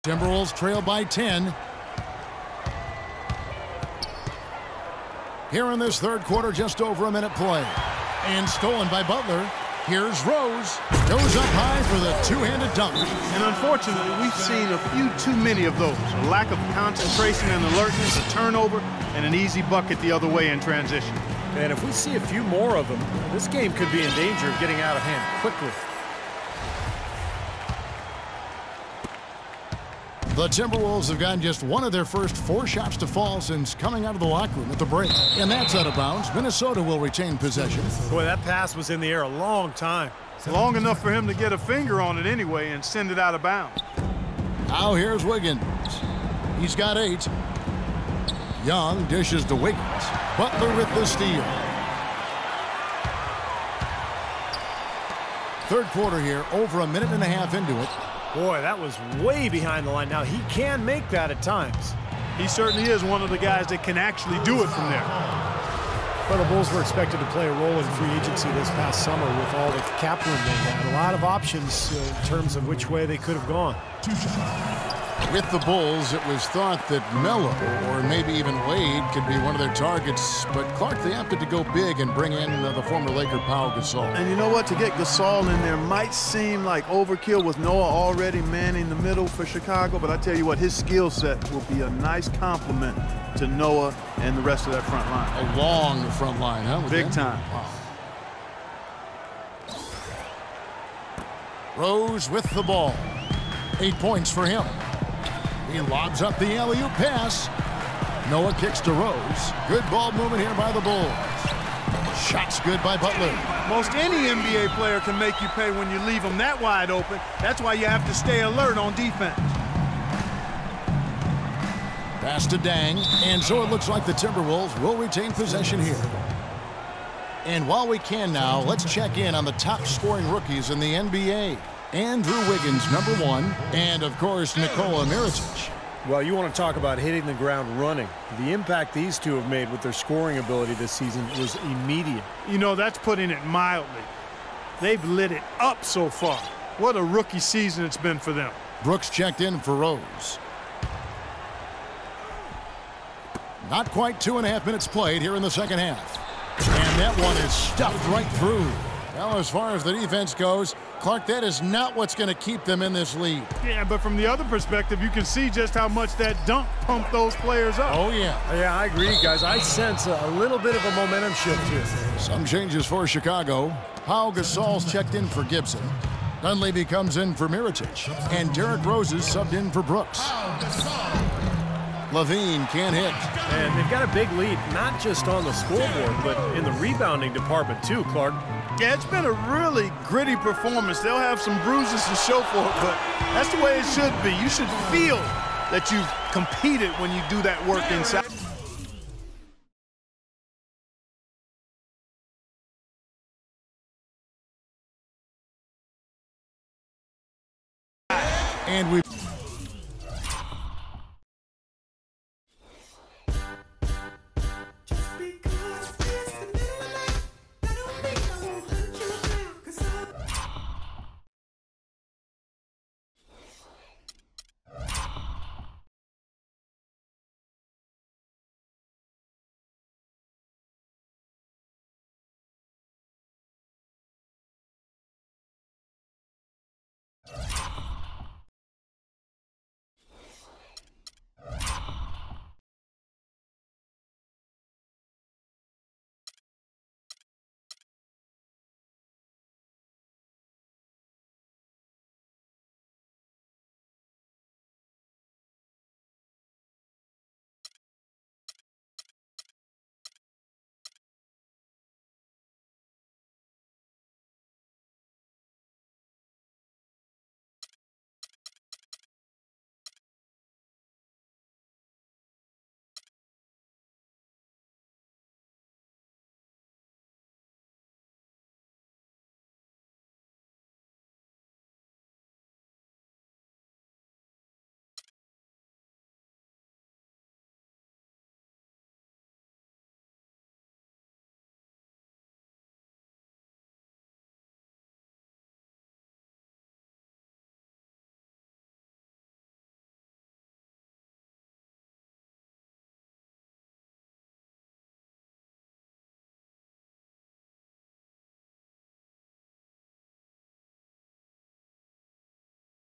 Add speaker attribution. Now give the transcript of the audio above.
Speaker 1: Timberwolves trail by 10. Here in this third quarter, just over a minute play. And stolen by Butler. Here's Rose. Goes up high for the two-handed dunk.
Speaker 2: And unfortunately, we've seen a few too many of those. A lack of concentration and alertness, a turnover, and an easy bucket the other way in transition.
Speaker 3: And if we see a few more of them, this game could be in danger of getting out of hand quickly.
Speaker 1: The Timberwolves have gotten just one of their first 4 shots to fall since coming out of the locker room at the break. And that's out of bounds. Minnesota will retain possession.
Speaker 3: Boy, that pass was in the air a long time.
Speaker 2: Long enough for him to get a finger on it anyway and send it out of bounds.
Speaker 1: Now here's Wiggins. He's got 8. Young dishes to Wiggins. Butler with the steal. Third quarter here, over a minute and a half into it.
Speaker 3: Boy, that was way behind the line. Now, he can make that at times.
Speaker 2: He certainly is one of the guys that can actually do it from there.
Speaker 3: Well, the Bulls were expected to play a role in free agency this past summer with all the cap room they had. A lot of options in terms of which way they could have gone.
Speaker 1: With the Bulls, it was thought that Melo or maybe even Wade could be one of their targets, but Clark, they opted to go big and bring in the former Laker Pau Gasol.
Speaker 2: And you know what? To get Gasol in there might seem like overkill with Noah already manning the middle for Chicago, but I tell you what, his skill set will be a nice complement to Noah and the rest of that front line.
Speaker 1: A long front line, huh?
Speaker 2: Big time.
Speaker 1: Wow. Rose with the ball. 8 points for him. He lobs up the alley-oop pass. Noah kicks to Rose. Good ball movement here by the Bulls. Shots good by Butler.
Speaker 2: Most any NBA player can make you pay when you leave them that wide open. That's why you have to stay alert on defense.
Speaker 1: Pass to Dang. And so it looks like the Timberwolves will retain possession here. And while we can now, let's check in on the top scoring rookies in the NBA. Andrew Wiggins, #1, and, of course, Nikola Mirotic.
Speaker 3: Well, you want to talk about hitting the ground running. The impact these two have made with their scoring ability this season was immediate.
Speaker 2: You know, that's putting it mildly. They've lit it up so far. What a rookie season it's been for them.
Speaker 1: Brooks checked in for Rose. Not quite 2.5 minutes played here in the second half. And that one is stuffed right through. Well, as far as the defense goes, Clark, that is not what's going to keep them in this lead.
Speaker 2: Yeah, but from the other perspective, you can see just how much that dunk pumped those players up.
Speaker 1: Oh, yeah.
Speaker 3: Yeah, I agree, guys. I sense a little bit of a momentum shift here.
Speaker 1: Some changes for Chicago. Pau Gasol's checked in for Gibson. Dunleavy comes in for Mirotic. And Derrick Rose is subbed in for Brooks. Levine can't hit.
Speaker 3: And they've got a big lead, not just on the scoreboard, but in the rebounding department too, Clark.
Speaker 2: Yeah, it's been a really gritty performance. They'll have some bruises to show for it, but that's the way it should be. You should feel that you've competed when you do that work inside.
Speaker 1: And we